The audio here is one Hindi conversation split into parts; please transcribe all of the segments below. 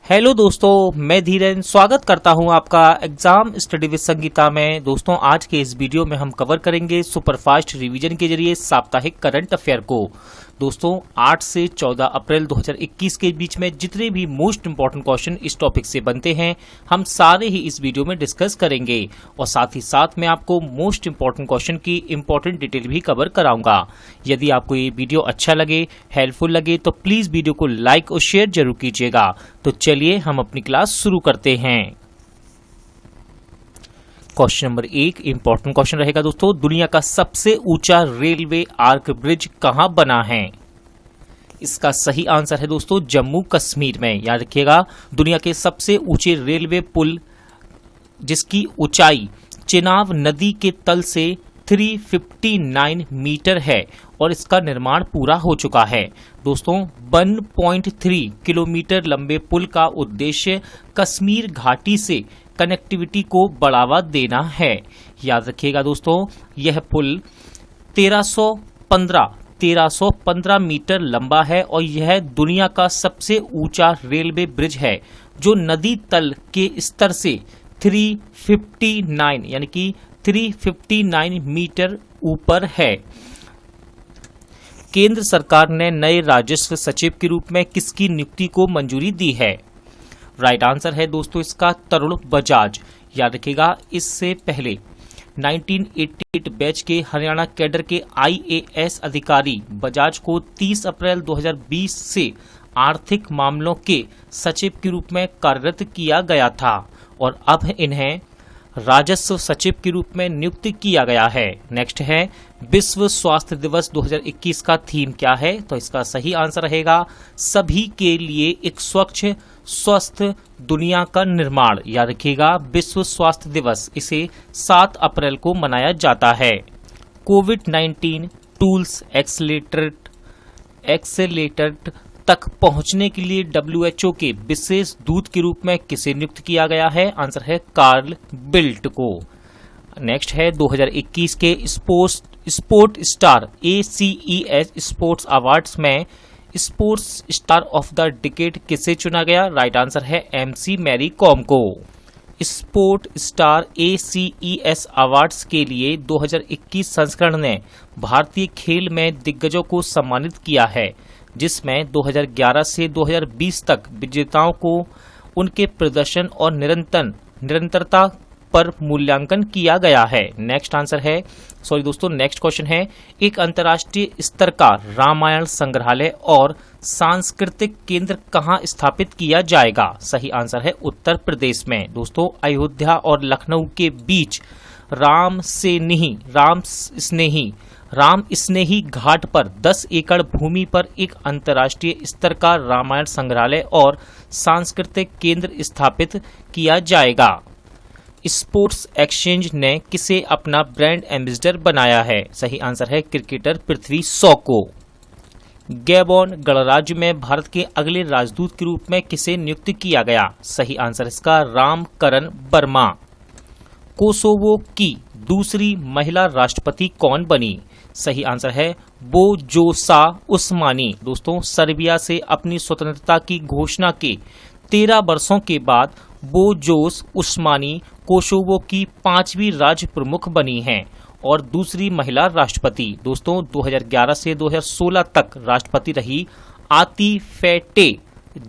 हेलो दोस्तों, मैं धीरेन स्वागत करता हूं आपका एग्जाम स्टडी विद संगीता में। दोस्तों, आज के इस वीडियो में हम कवर करेंगे सुपरफास्ट रिवीजन के जरिए साप्ताहिक करंट अफेयर को। दोस्तों, 8 से 14 अप्रैल 2021 के बीच में जितने भी मोस्ट इंपॉर्टेंट क्वेश्चन इस टॉपिक से बनते हैं, हम सारे ही इस वीडियो में डिस्कस करेंगे और साथ ही साथ मैं आपको मोस्ट इंपॉर्टेंट क्वेश्चन की इंपॉर्टेंट डिटेल भी कवर कराऊंगा। यदि आपको ये वीडियो अच्छा लगे, हेल्पफुल लगे, तो प्लीज वीडियो को लाइक और शेयर जरूर कीजिएगा। तो चलिए हम अपनी क्लास शुरू करते हैं। क्वेश्चन नंबर 1 इंपॉर्टेंट क्वेश्चन रहेगा दोस्तों, दुनिया का सबसे ऊंचा रेलवे आर्क ब्रिज कहां बना है? इसका सही आंसर है दोस्तों जम्मू कश्मीर में। याद रखिएगा, दुनिया के सबसे ऊंचे रेलवे पुल जिसकी ऊंचाई चेनाब नदी के तल से 359 मीटर है और इसका निर्माण पूरा हो चुका है। दोस्तों, 1.3 किलोमीटर लंबे पुल का उद्देश्य कश्मीर घाटी से कनेक्टिविटी को बढ़ावा देना है। याद रखिएगा दोस्तों, यह पुल 1315 मीटर लंबा है और यह दुनिया का सबसे ऊंचा रेलवे ब्रिज है जो नदी तल के स्तर से 359 यानी कि 359 मीटर ऊपर है। केंद्र सरकार ने नए राजस्व सचिव के रूप में किसकी नियुक्ति को मंजूरी दी है? राइट आंसर है दोस्तों इसका तरुण बजाज। याद रखिएगा, इससे पहले 1988 बैच के हरियाणा कैडर के IAS अधिकारी बजाज को 30 अप्रैल 2020 से आर्थिक मामलों के सचिव के रूप में कार्यरत किया गया था और अब इन्हें राजस्व सचिव के रूप में नियुक्त किया गया है। नेक्स्ट है, विश्व स्वास्थ्य दिवस 2021 का थीम क्या है? तो इसका सही आंसर रहेगा सभी के लिए एक स्वच्छ स्वस्थ दुनिया का निर्माण। याद रखिएगा, विश्व स्वास्थ्य दिवस इसे 7 अप्रैल को मनाया जाता है। कोविड-19 टूल्स एक्सेलेटर तक पहुंचने के लिए WHO के विशेष दूत के रूप में किसे नियुक्त किया गया है? आंसर है कार्ल बिल्ट को। नेक्स्ट है, 2021 के sport star ACES sports awards में sports star of the decade किसे चुना गया? राइट आंसर है MC मैरी कॉम को। स्पोर्ट स्टार ACES अवार्ड्स के लिए 2021 संस्करण ने भारतीय खेल में दिग्गजों को सम्मानित किया है, जिसमें 2011 से 2020 तक विजेताओं को उनके प्रदर्शन और निरंतरता पर मूल्यांकन किया गया है। नेक्स्ट क्वेश्चन है, एक अंतर्राष्ट्रीय स्तर का रामायण संग्रहालय और सांस्कृतिक केंद्र कहां स्थापित किया जाएगा? सही आंसर है उत्तर प्रदेश में। दोस्तों, अयोध्या और लखनऊ के बीच राम स्नेही घाट पर 10 एकड़ भूमि पर एक अंतर्राष्ट्रीय स्तर का रामायण संग्रहालय और सांस्कृतिक केंद्र स्थापित किया जाएगा। स्पोर्ट्स एक्सचेंज ने किसे अपना ब्रांड एम्बेसडर बनाया है? सही आंसर है क्रिकेटर पृथ्वी शॉ को। गैबोन गणराज्य में भारत के अगले राजदूत के रूप में किसे नियुक्त किया गया? सही आंसर इसका रामकरण वर्मा। कोसोवो की दूसरी महिला राष्ट्रपति कौन बनी? सही आंसर है बोजोसा उस्मानी। दोस्तों, सर्बिया से अपनी स्वतंत्रता की घोषणा के 13 वर्षों के बाद बोजोस उस्मानी कोसोवो की 5वीं राज्य प्रमुख बनी हैं और दूसरी महिला राष्ट्रपति। दोस्तों, 2011 से 2016 तक राष्ट्रपति रही आतिफेटे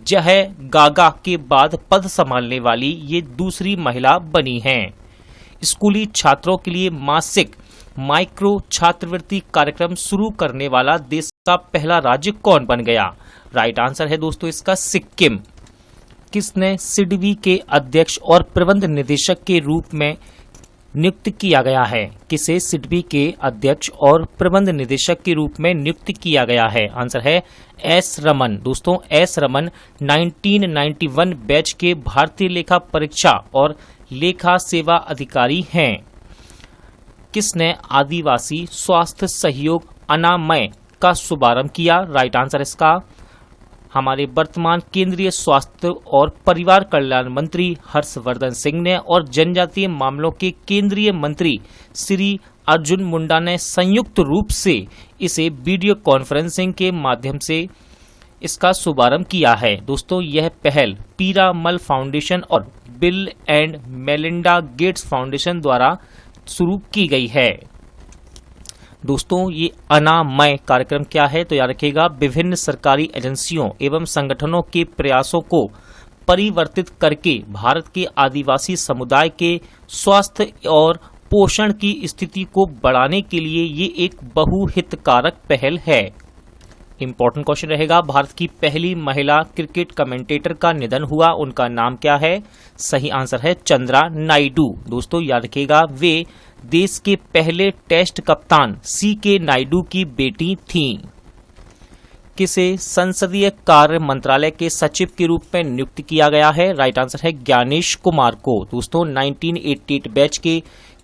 जहगागा के बाद पद संभालने वाली ये दूसरी महिला बनी हैं। स्कूली छात्रों के लिए मासिक माइक्रो छात्रवृत्ति कार्यक्रम शुरू करने वाला देश का पहला राज्य कौन बन गया? राइट आंसर है दोस्तों इसका सिक्किम। किसने सिडबी के अध्यक्ष और प्रबंध निदेशक के रूप में नियुक्त किया गया है? किसे सिडबी के अध्यक्ष और प्रबंध निदेशक के रूप में नियुक्त किया गया है? आंसर है S रमन। दोस्तों, S रमन 1991 बैच के भारतीय लेखा परीक्षा और लेखा सेवा अधिकारी हैं। किसने आदिवासी स्वास्थ्य सहयोग अनामय का शुभारंभ किया? राइट आंसर इसका हमारे वर्तमान केंद्रीय स्वास्थ्य और परिवार कल्याण मंत्री हर्षवर्धन सिंह ने और जनजातीय मामलों के केंद्रीय मंत्री श्री अर्जुन मुंडा ने संयुक्त रूप से इसे वीडियो कॉन्फ्रेंसिंग के माध्यम से इसका शुभारंभ किया है। दोस्तों यह पहल पीरामल फाउंडेशन और bill and Melinda Gates foundation द्वारा शुरू की गई है। दोस्तों ये अनामय कार्यक्रम क्या है तो याद रखिएगा, विभिन्न सरकारी एजेंसियों एवं संगठनों के प्रयासों को परिवर्तित करके भारत के आदिवासी समुदाय के स्वास्थ्य और पोषण की स्थिति को बढ़ाने के लिए ये एक बहुहितकारक पहल है। इंपॉर्टेंट क्वेश्चन रहेगा, भारत की पहली महिला क्रिकेट कमेंटेटर का निधन हुआ, उनका नाम क्या है? सही आंसर है चंद्रा नायडू। दोस्तों याद रखिएगा, वे देश के पहले टेस्ट कप्तान CK नायडू की बेटी थीं। किसे संसदीय कार्य मंत्रालय के सचिव के रूप में नियुक्त किया गया है? राइट आंसर है ज्ञानेश कुमार को। दोस्तों 1988 बैच के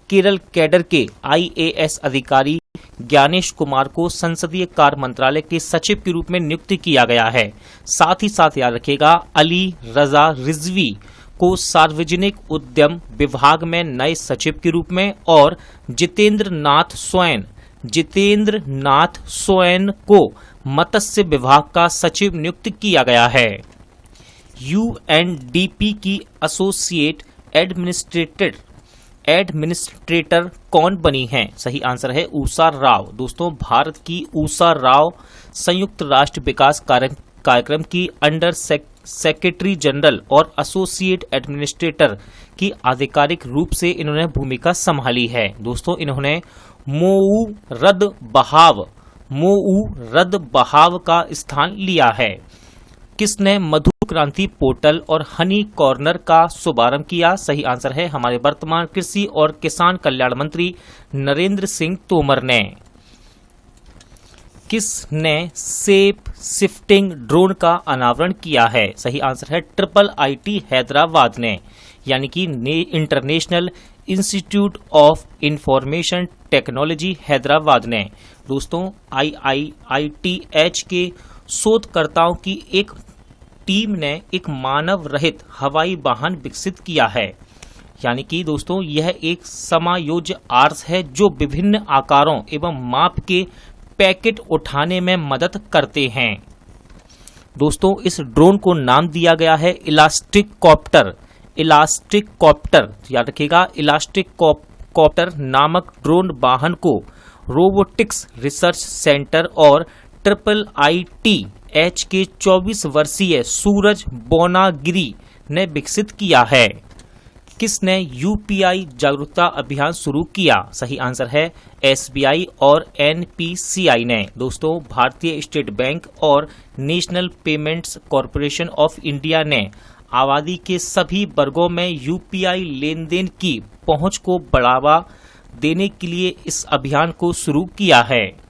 केरल कैडर के IAS अधिकारी ज्ञानेश कुमार को संसदीय कार्य मंत्रालय के सचिव के रूप में नियुक्त किया गया है। साथ ही साथ याद रखिएगा, अली रजा रिजवी को सार्वजनिक उद्यम विभाग में नए सचिव के रूप में और जितेंद्र नाथ सोएन को मत्स्य विभाग का सचिव नियुक्त किया गया है। UNDP की एसोसिएट एडमिनिस्ट्रेटर कौन बनी हैं? सही आंसर है ऊषा राव। दोस्तों भारत की ऊषा राव संयुक्त राष्ट्र विकास कार्यक्रम की अंडर सेक्रेटरी जनरल और एसोसिएट एडमिनिस्ट्रेटर की आधिकारिक रूप से इन्होंने भूमिका संभाली है। दोस्तों इन्होंने मोऊ रद बहाव का स्थान लिया है। किसने मधु क्रांति पोर्टल और हनी कॉर्नर का शुभारंभ किया? सही आंसर है हमारे वर्तमान कृषि और किसान कल्याण मंत्री नरेंद्र सिंह तोमर ने। किसने सेप शिफ्टिंग ड्रोन का अनावरण किया है? सही आंसर है IIT हैदराबाद ने, यानी कि international institute of information technology Hyderabad ने। दोस्तों IIITH के शोधकर्ताओं की एक टीम ने एक मानव रहित हवाई वाहन विकसित किया है, यानी कि दोस्तों यह एक समायोज्य आर्स है जो विभिन्न आकारों एवं माप के पैकेट उठाने में मदद करते हैं। दोस्तों इस ड्रोन को नाम दिया गया है इलास्टिक कॉप्टर। याद रखिएगा, इलास्टिक कॉप्टर नामक ड्रोन वाहन को रोबोटिक्स रिसर्च सेंटर और IIITH के 24 वर्षीय सूरज बोनागिरी ने विकसित किया है। किसने UPI जागरूकता अभियान शुरू किया? सही आंसर है SBI और NPCI ने। दोस्तों भारतीय स्टेट बैंक और national payments corporation of India ने आबादी के सभी वर्गों में UPI लेन देन की पहुंच को बढ़ावा देने के लिए इस अभियान को शुरू किया है।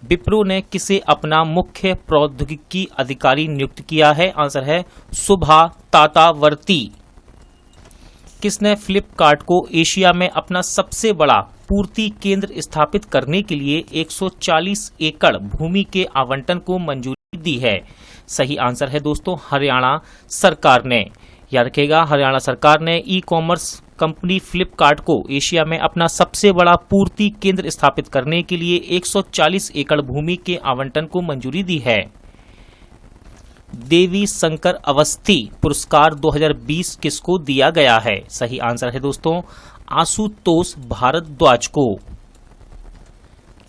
विप्रो ने किसे अपना मुख्य प्रौद्योगिकी अधिकारी नियुक्त किया है? आंसर है सुभा तातावर्ती। किसने फ्लिपकार्ट को एशिया में अपना सबसे बड़ा पूर्ति केंद्र स्थापित करने के लिए 140 एकड़ भूमि के आवंटन को मंजूरी दी है? सही आंसर है दोस्तों हरियाणा सरकार ने। याद रखिएगा, हरियाणा सरकार ने ई-कॉमर्स कंपनी फ्लिपकार्ट को एशिया में अपना सबसे बड़ा पूर्ति केंद्र स्थापित करने के लिए 140 एकड़ भूमि के आवंटन को मंजूरी दी है। देवी शंकर अवस्थी पुरस्कार 2020 किसको दिया गया है? सही आंसर है दोस्तों आशुतोष भारद्वाज को।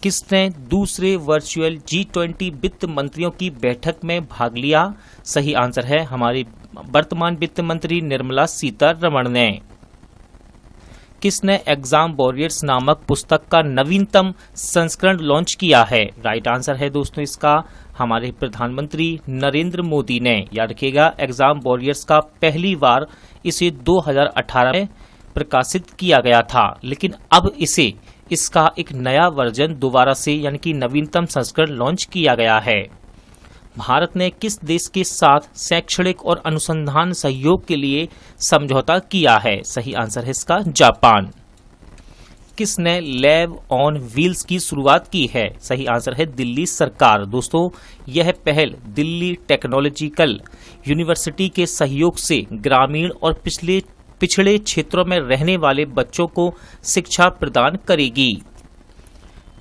किसने दूसरे वर्चुअल G20 वित्त मंत्रियों की बैठक में भाग लिया? सही आंसर है हमारी वर्तमान वित्त मंत्री निर्मला सीतारमण ने। किसने एग्जाम वॉरियर्स नामक पुस्तक का नवीनतम संस्करण लॉन्च किया है? राइट आंसर है दोस्तों इसका हमारे प्रधानमंत्री नरेंद्र मोदी ने। याद रखिएगा, एग्जाम वॉरियर्स का पहली बार इसे 2018 में प्रकाशित किया गया था, लेकिन अब इसका एक नया वर्जन दोबारा से यानी कि नवीनतम संस्करण लॉन्च किया गया है। भारत ने किस देश के साथ शैक्षणिक और अनुसंधान सहयोग के लिए समझौता किया है? सही आंसर है इसका जापान। किसने लैब ऑन व्हील्स की शुरुआत की है? सही आंसर है दिल्ली सरकार। दोस्तों यह पहल दिल्ली टेक्नोलॉजिकल यूनिवर्सिटी के सहयोग से ग्रामीण और पिछड़े क्षेत्रों में रहने वाले बच्चों को शिक्षा प्रदान करेगी।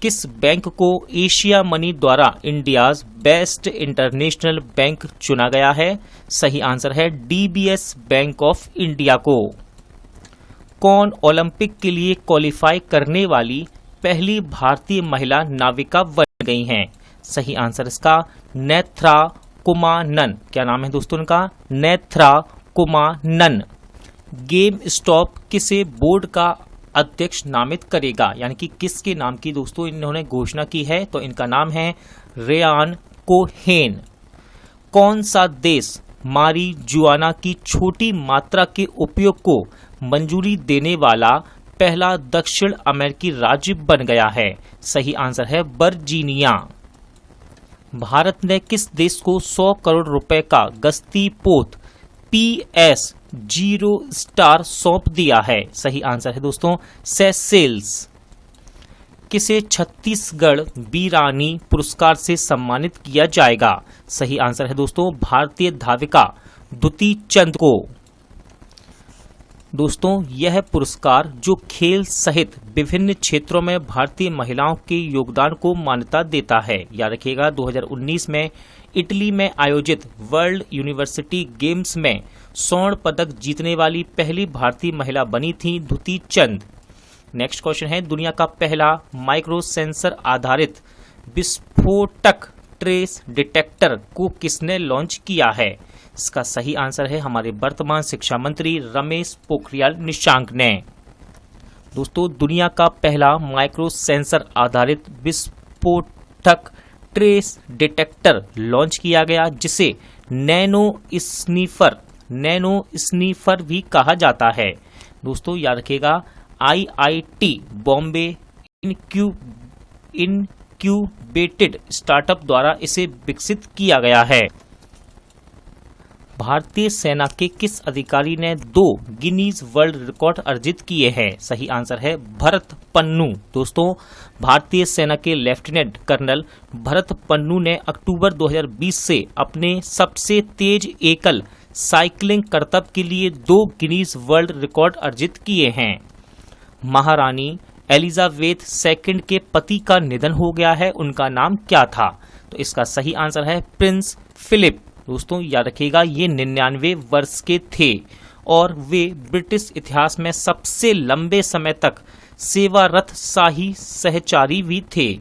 किस बैंक को एशिया मनी द्वारा इंडियाज बेस्ट इंटरनेशनल बैंक चुना गया है? सही आंसर है डीबीएस बैंक ऑफ इंडिया को। कौन ओलंपिक के लिए क्वालिफाई करने वाली पहली भारतीय महिला नाविका बन गई हैं? सही आंसर इसका नेत्रा कुमानन। क्या नाम है दोस्तों उनका? नेत्रा कुमानन। गेम स्टॉप किसे बोर्ड का अध्यक्ष नामित करेगा, यानी कि किसके नाम की दोस्तों इन्होंने घोषणा की है? तो इनका नाम है रेयान कोहेन। कौन सा देश मारीजुआना की छोटी मात्रा के उपयोग को मंजूरी देने वाला पहला दक्षिण अमेरिकी राज्य बन गया है? सही आंसर है वर्जीनिया। भारत ने किस देश को 100 करोड़ रुपए का गश्ती पोत PS0 स्टार सौंप दिया है? सही आंसर है दोस्तों सेशेल्स। किसे छत्तीसगढ़ वीरानी पुरस्कार से सम्मानित किया जाएगा? सही आंसर है दोस्तों भारतीय धाविका दुती चंद को। दोस्तों यह पुरस्कार जो खेल सहित विभिन्न क्षेत्रों में भारतीय महिलाओं के योगदान को मान्यता देता है। याद रखिएगा 2019 में इटली में आयोजित वर्ल्ड यूनिवर्सिटी गेम्स में स्वर्ण पदक जीतने वाली पहली भारतीय महिला बनी थी दुती चंद। नेक्स्ट क्वेश्चन है, दुनिया का पहला माइक्रो सेंसर आधारित विस्फोटक ट्रेस डिटेक्टर को किसने लॉन्च किया है? इसका सही आंसर है हमारे वर्तमान शिक्षा मंत्री रमेश पोखरियाल निशंक ने। दोस्तों दुनिया का पहला माइक्रो सेंसर आधारित विस्फोटक ट्रेस डिटेक्टर लॉन्च किया गया, जिसे नैनो स्नीफर भी कहा जाता है। दोस्तों याद रखिएगा IIT बॉम्बे इनक्यूबेटेड स्टार्टअप द्वारा इसे विकसित किया गया है। भारतीय सेना के किस अधिकारी ने 2 गिनीज वर्ल्ड रिकॉर्ड अर्जित किए हैं? सही आंसर है भरत पन्नू। दोस्तों भारतीय सेना के लेफ्टिनेंट कर्नल भरत पन्नू ने अक्टूबर 2020 से अपने सबसे तेज एकल साइकिलिंग करतब के लिए 2 गिनीज वर्ल्ड रिकॉर्ड अर्जित किए हैं। महारानी एलिजाबेथ II के पति का निधन हो गया है, उनका नाम क्या था? तो इसका सही आंसर है प्रिंस फिलिप। दोस्तों याद रखिएगा ये 99 वर्ष के थे और वे ब्रिटिश इतिहास में सबसे लंबे समय तक सेवारत शाही सहचारी भी थे।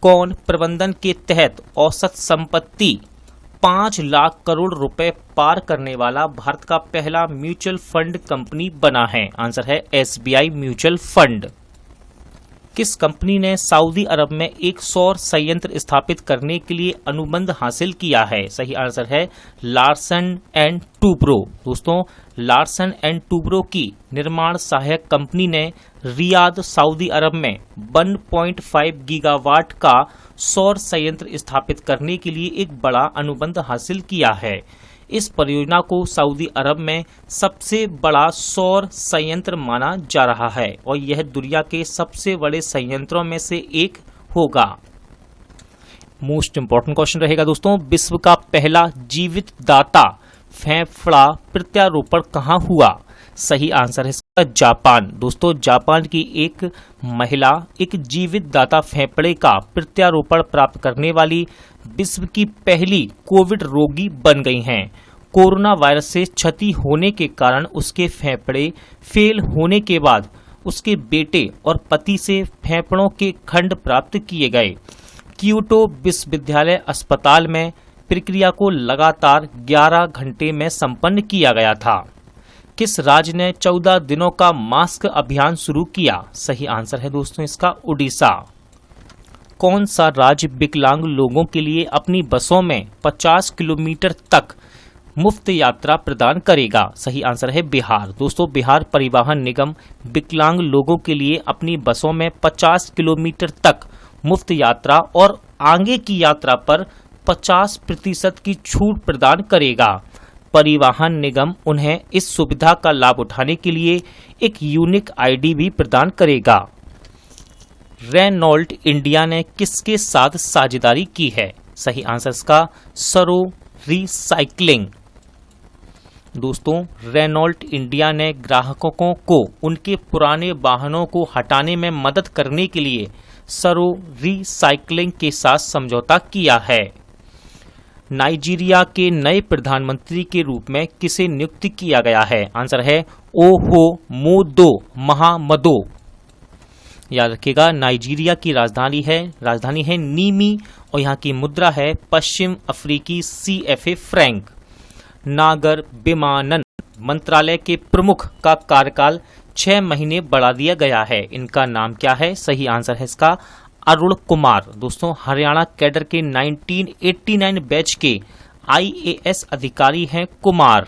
कौन प्रबंधन के तहत औसत संपत्ति 5 लाख करोड़ रुपए पार करने वाला भारत का पहला म्यूचुअल फंड कंपनी बना है? आंसर है SBI म्यूचुअल फंड। किस कंपनी ने सऊदी अरब में एक सौर संयंत्र स्थापित करने के लिए अनुबंध हासिल किया है? सही आंसर है लार्सन एंड टूब्रो। दोस्तों लार्सन एंड टूब्रो की निर्माण सहायक कंपनी ने रियाद सऊदी अरब में 1.5 गीगावाट का सौर संयंत्र स्थापित करने के लिए एक बड़ा अनुबंध हासिल किया है। इस परियोजना को सऊदी अरब में सबसे बड़ा सौर संयंत्र माना जा रहा है और यह दुनिया के सबसे बड़े संयंत्रों में से एक होगा। मोस्ट इंपॉर्टेंट क्वेश्चन रहेगा दोस्तों, विश्व का पहला जीवित दाता फेफड़ा प्रत्यारोपण कहाँ हुआ? सही आंसर है इसका जापान। दोस्तों जापान की एक महिला एक जीवित दाता फेफड़े का प्रत्यारोपण प्राप्त करने वाली विश्व की पहली कोविड रोगी बन गई हैं। कोरोना वायरस से क्षति होने के कारण उसके फेफड़े फेल होने के बाद उसके बेटे और पति से फेफड़ों के खंड प्राप्त किए गए। क्योटो विश्वविद्यालय अस्पताल में प्रक्रिया को लगातार 11 घंटे में संपन्न किया गया था। किस राज्य ने 14 दिनों का मास्क अभियान शुरू किया? सही आंसर है दोस्तों इसका उड़ीसा। कौन सा राज्य विकलांग लोगों के लिए अपनी बसों में 50 किलोमीटर तक मुफ्त यात्रा प्रदान करेगा? सही आंसर है बिहार। दोस्तों बिहार परिवहन निगम विकलांग लोगों के लिए अपनी बसों में 50 किलोमीटर तक मुफ्त यात्रा और आगे की यात्रा पर 50% की छूट प्रदान करेगा। परिवहन निगम उन्हें इस सुविधा का लाभ उठाने के लिए एक यूनिक ID भी प्रदान करेगा। रेनॉल्ट इंडिया ने किसके साथ साझेदारी की है? सही आंसर इसका सरो रिसाइक्लिंग। दोस्तों, रेनॉल्ट इंडिया ने ग्राहकों को उनके पुराने वाहनों को हटाने में मदद करने के लिए सरो रिसाइकलिंग के साथ समझौता किया है। नाइजीरिया के नए प्रधानमंत्री के रूप में किसे नियुक्त किया गया है? आंसर है ओहोमोदो महामदो। याद रखिएगा, नाइजीरिया की राजधानी है नीमी और यहाँ की मुद्रा है पश्चिम अफ्रीकी CFA फ्रैंक। नागर विमानन मंत्रालय के प्रमुख का कार्यकाल 6 महीने बढ़ा दिया गया है। इनका नाम क्या है? सही आंसर है इसका अरुण कुमार। दोस्तों, हरियाणा कैडर के 1989 बैच के IAS अधिकारी हैं कुमार।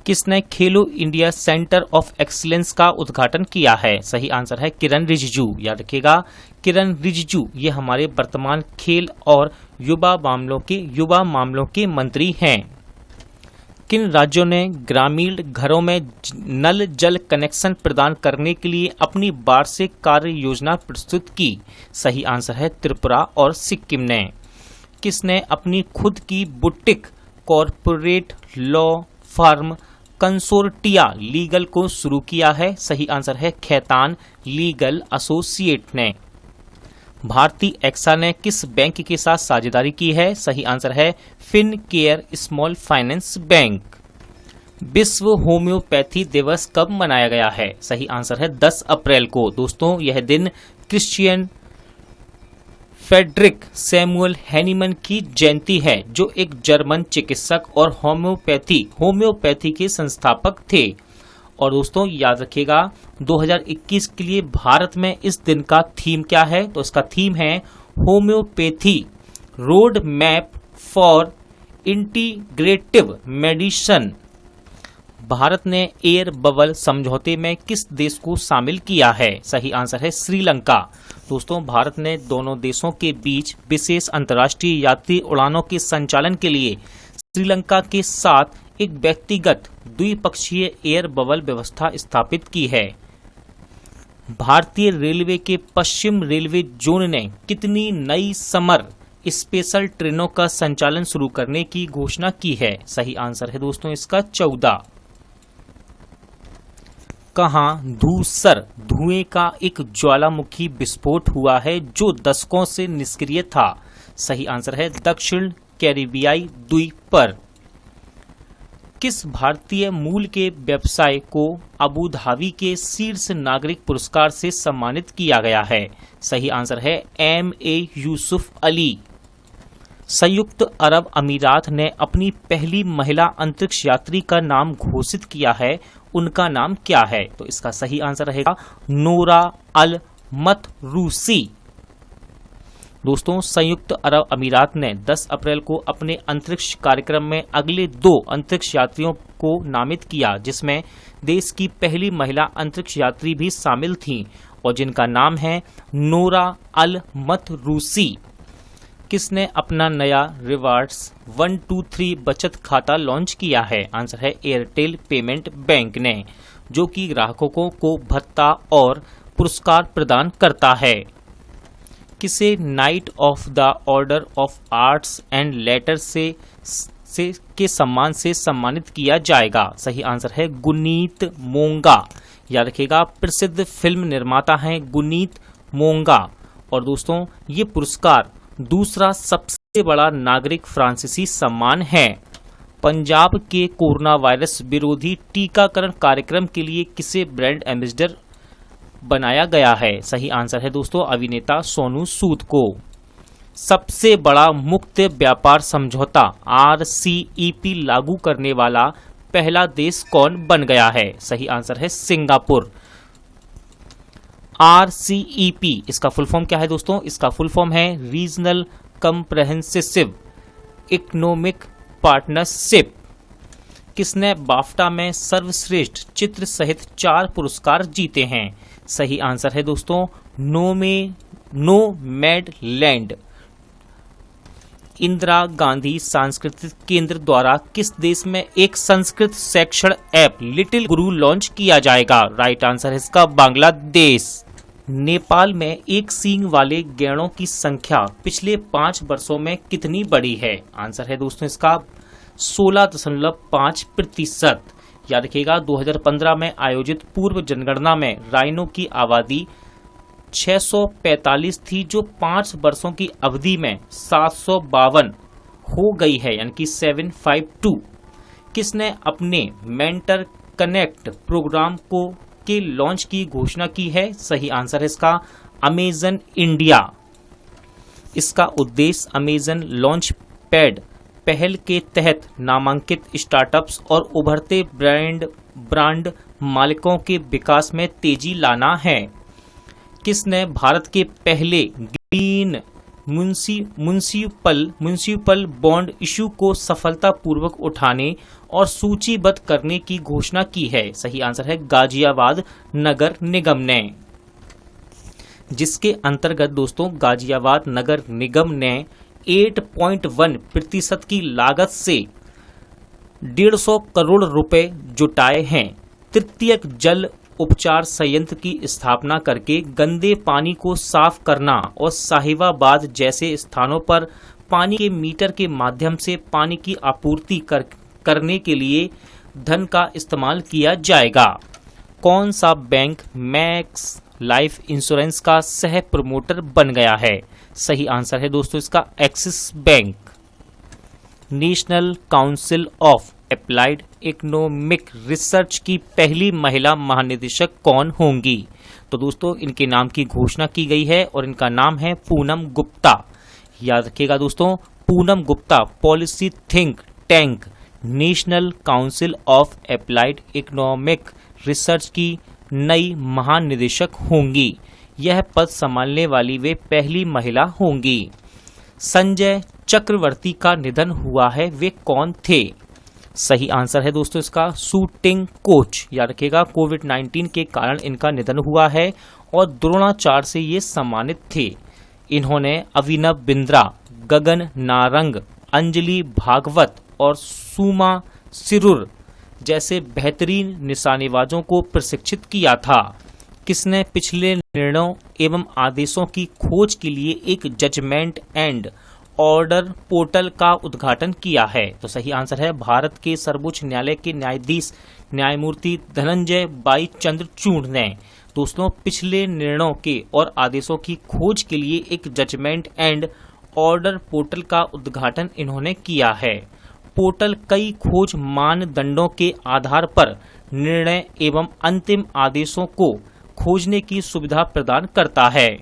किसने खेलो इंडिया सेंटर ऑफ एक्सीलेंस का उद्घाटन किया है? सही आंसर है किरण रिजिजू। याद रखिएगा, किरण रिजिजू ये हमारे वर्तमान खेल और युवा मामलों के मंत्री हैं। किन राज्यों ने ग्रामीण घरों में नल जल कनेक्शन प्रदान करने के लिए अपनी वार्षिक कार्य योजना प्रस्तुत की? सही आंसर है त्रिपुरा और सिक्किम ने। किसने अपनी खुद की boutique corporate law firm consortia legal को शुरू किया है? सही आंसर है खैतान लीगल एसोसिएट ने। भारतीय एक्सा ने किस बैंक के साथ साझेदारी की है? सही आंसर है फिनकेयर स्मॉल फाइनेंस बैंक। विश्व होम्योपैथी दिवस कब मनाया गया है? सही आंसर है 10 अप्रैल को। दोस्तों, यह दिन क्रिश्चियन फ्रेडरिक सैमुअल हैनीमन की जयंती है, जो एक जर्मन चिकित्सक और होम्योपैथी के संस्थापक थे। और दोस्तों, याद रखिएगा, 2021 के लिए भारत में इस दिन का थीम क्या है? तो इसका थीम है homeopathy road map for integrative medicine. Bharat ने एयर बबल समझौते में किस देश को शामिल किया है? सही आंसर है श्रीलंका। दोस्तों, भारत ने दोनों देशों के बीच विशेष अंतर्राष्ट्रीय यात्री उड़ानों के संचालन के लिए श्रीलंका के साथ एक व्यक्तिगत द्विपक्षीय एयर बबल व्यवस्था स्थापित की है। भारतीय रेलवे के पश्चिम रेलवे जोन ने कितनी नई समर स्पेशल ट्रेनों का संचालन शुरू करने की घोषणा की है? सही आंसर है दोस्तों इसका 14। कहाँ धूसर धुएं का एक ज्वालामुखी विस्फोट हुआ है जो दशकों से निष्क्रिय था? सही आंसर है दक्षिण कैरिबियाई द्वीप पर। किस भारतीय मूल के व्यवसाय को अबू धाबी के शीर्ष नागरिक पुरस्कार से सम्मानित किया गया है? सही आंसर है MA यूसुफ अली। संयुक्त अरब अमीरात ने अपनी पहली महिला अंतरिक्ष यात्री का नाम घोषित किया है, उनका नाम क्या है? तो इसका सही आंसर रहेगा नोरा अल मतरूसी। दोस्तों, संयुक्त अरब अमीरात ने 10 अप्रैल को अपने अंतरिक्ष कार्यक्रम में अगले 2 अंतरिक्ष यात्रियों को नामित किया, जिसमें देश की पहली महिला अंतरिक्ष यात्री भी शामिल थीं और जिनका नाम है नोरा अल मतरूसी। किसने अपना नया रिवार्ड्स 123 बचत खाता लॉन्च किया है? आंसर है एयरटेल पेमेंट बैंक ने, जो कि ग्राहकों को भत्ता और पुरस्कार प्रदान करता है। किसे night of the order of arts and letters के सम्मान से सम्मानित किया जाएगा? सही आंसर है गुनीत मोंगा। याद रखिएगा, प्रसिद्ध फिल्म निर्माता हैं गुनीत मोंगा। और दोस्तों, ये पुरस्कार दूसरा सबसे बड़ा नागरिक फ्रांसीसी सम्मान है। पंजाब के कोरोना वायरस विरोधी टीकाकरण कार्यक्रम के लिए किसे ब्रांड एम्बेसडर बनाया गया है? सही आंसर है दोस्तों अभिनेता सोनू सूद को। सबसे बड़ा मुक्त व्यापार समझौता RCEP लागू करने वाला पहला देश कौन बन गया है? सही आंसर है सिंगापुर। RCEP इसका फुल फॉर्म क्या है दोस्तों? इसका फुल फॉर्म है रीजनल कंप्रेहेंसिव इकोनॉमिक पार्टनरशिप। किसने बाफ्टा में सर्वश्रेष्ठ चित्र सहित 4 पुरस्कार जीते हैं? सही आंसर है दोस्तों नोमैडलैंड। इंदिरा गांधी सांस्कृतिक केंद्र द्वारा किस देश में एक संस्कृत शैक्षण ऐप लिटिल गुरु लॉन्च किया जाएगा? राइट आंसर है इसका बांग्लादेश। नेपाल में एक सींग वाले गैंडों की संख्या पिछले 5 वर्षों में कितनी बढ़ी है? आंसर है दोस्तों इसका 16.5%। याद रखिएगा 2015 में आयोजित पूर्व जनगणना में राइनो की आबादी 645 थी, जो 5 वर्षों की अवधि में 752 हो गई है, यानी कि 752। किसने अपने मेंटर कनेक्ट प्रोग्राम के लॉन्च की घोषणा की है? सही आंसर है इसका अमेजन इंडिया। इसका उद्देश्य अमेजन लॉन्च पैड पहल के तहत नामांकित स्टार्टअप्स और उभरते ब्रांड मालिकों के विकास में तेजी लाना है। किसने भारत के पहले ग्रीन म्युनिसिपल बॉन्ड इशू को सफलतापूर्वक उठाने और सूचीबद्ध करने की घोषणा की है? सही आंसर है गाजियाबाद नगर निगम ने, जिसके अंतर्गत दोस्तों गाजियाबाद नगर निगम ने 8.1% की लागत से 150 करोड़ रुपए जुटाए हैं। तृतीयक जल उपचार संयंत्र की स्थापना करके गंदे पानी को साफ करना और साहिवाबाद जैसे स्थानों पर पानी के मीटर के माध्यम से पानी की आपूर्ति करने के लिए धन का इस्तेमाल किया जाएगा। कौन सा बैंक मैक्स लाइफ इंश्योरेंस का सह प्रमोटर बन गया है? सही आंसर है दोस्तों इसका axis bank. National council of applied economic research की पहली महिला महानिदेशक कौन होंगी? तो दोस्तों इनके नाम की घोषणा की गई है और इनका नाम है पूनम गुप्ता। याद रखिएगा दोस्तों, Poonam Gupta policy think tank national council of applied economic research की नई महानिदेशक होंगी। यह पद संभालने वाली वे पहली महिला होंगी। संजय चक्रवर्ती का निधन हुआ है, वे कौन थे? सही आंसर है दोस्तों इसका शूटिंग कोच। याद रखिएगा कोविड-19 के कारण इनका निधन हुआ है और द्रोणाचार्य से ये सम्मानित थे। इन्होंने अभिनव बिंद्रा, गगन नारंग, अंजलि भागवत और सुमा सिरुर जैसे बेहतरीन निशानेबाजों को प्रशिक्षित किया था। किसने पिछले निर्णयों एवं आदेशों की खोज के लिए एक जजमेंट एंड ऑर्डर पोर्टल का उद्घाटन किया है? तो सही आंसर है भारत के सर्वोच्च न्यायालय के न्यायाधीश न्यायमूर्ति धनंजय बाई चंद्रचूड़ ने दोस्तों पिछले निर्णयों के और आदेशों की खोज के लिए एक जजमेंट एंड ऑर्डर पोर्टल का उद्घाटन इन्होंने किया है। पोर्टल कई खोज मानदंडों के आधार पर निर्णय एवं अंतिम आदेशों को खोजने की सुविधा प्रदान करता है।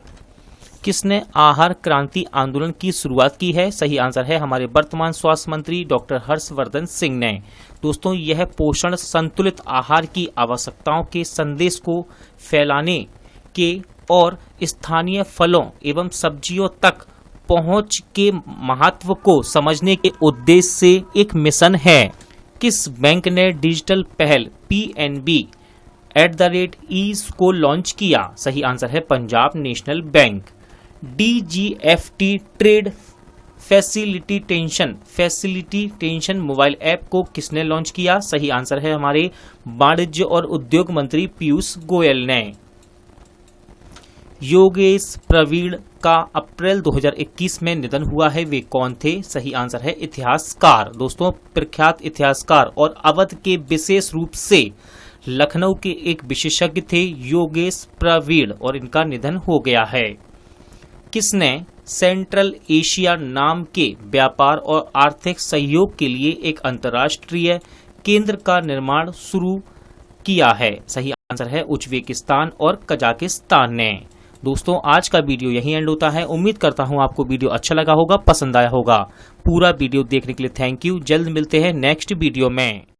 किसने आहार क्रांति आंदोलन की शुरुआत की है? सही आंसर है हमारे वर्तमान स्वास्थ्य मंत्री डॉक्टर हर्षवर्धन सिंह ने। दोस्तों यह पोषण संतुलित आहार की आवश्यकताओं के संदेश को फैलाने के और स्थानीय फलों एवं सब्जियों तक पहुंच के महत्व को समझने के उद्देश्य से एक मिशन है। किस बैंक ने डिजिटल पहल PNB@ease को लॉन्च किया? सही आंसर है Punjab national bank. DGFT trade facilitation mobile app को किसने लॉन्च किया? सही आंसर है हमारे वाणिज्य और उद्योग मंत्री पीयूष गोयल ने। योगेश प्रवीण का अप्रैल 2021 में निधन हुआ है, वे कौन थे? सही आंसर है इतिहासकार। दोस्तों प्रख्यात इतिहासकार और अवध के विशेष रूप से लखनऊ के एक विशेषज्ञ थे योगेश प्रवीण और इनका निधन हो गया है। किसने सेंट्रल एशिया नाम के व्यापार और आर्थिक सहयोग के लिए एक अंतर्राष्ट्रीय केंद्र का निर्माण शुरू किया है? सही आंसर है उज्बेकिस्तान और कजाकिस्तान ने। दोस्तों आज का वीडियो यहीं एंड होता है। उम्मीद करता हूं आपको वीडियो अच्छा लगा होगा, पसंद आया होगा। पूरा वीडियो देखने के लिए थैंक यू। जल्द मिलते हैं नेक्स्ट वीडियो में।